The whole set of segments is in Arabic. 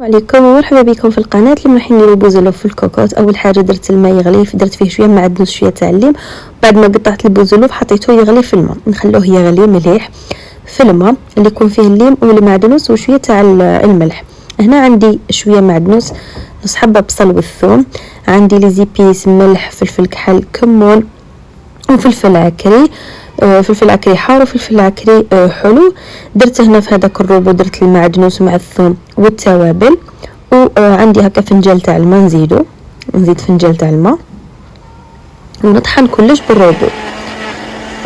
وعليكم ومرحبا بكم في القناه. اليوم راح نديرو بوزلوف في الكوكوط. اول حاجه درت الماء يغلي، درت فيه شويه معدنوس شويه تاع الليم. بعد ما قطعت البوزلوف حطيته يغلي في الماء، نخلوه يغلي مليح في الماء اللي يكون فيه الليم والمعدنوس وشويه تاع الملح. هنا عندي شويه معدنوس، نص حبه بصل والثوم، عندي لي زيبيس ملح فلفل كحل كمون وفلفل عكري، فلفل عكري حار وفلفل عكري حلو. درت هنا في هذاك الروبو درت المعدنوس مع الثوم والتوابل، وعندي هكا فنجال تاع الماء نزيد فنجال تاع الماء ونطحن كلش بالروبو.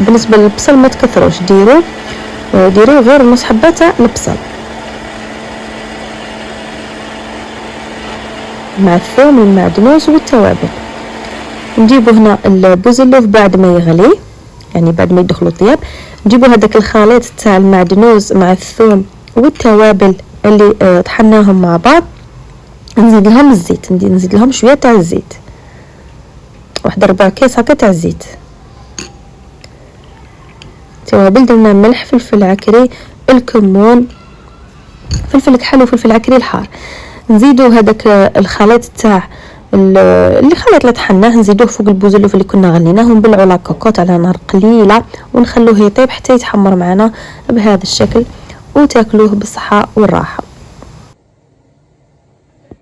بالنسبه للبصل ما تكثروش، ديروا غير نص حبه تاع البصل مع الثوم والمعدنوس والتوابل. نجيبوا هنا البوزلوف بعد ما يغلي، يعني بعد ما يدخلوا طياب، نجيبوا هذاك الخليط تاع المعدنوس مع الثوم والتوابل اللي طحناهم مع بعض. نزيد لهم الزيت، نزيد لهم شويه تاع الزيت، واحد 4 كيس هكا تاع الزيت. توابل درنا ملح فلفل عكري الكمون فلفل كحل وفلفل عكري الحار. نزيدوا هذاك الخليط تاع الخليط اللي طحناه نزيدوه فوق البوزلوف اللي كنا غليناه ونبلعوا لا كوكوط على نار قليله ونخلوه يطيب حتى يتحمر معنا بهذا الشكل، وتاكلوه بالصحه والراحه.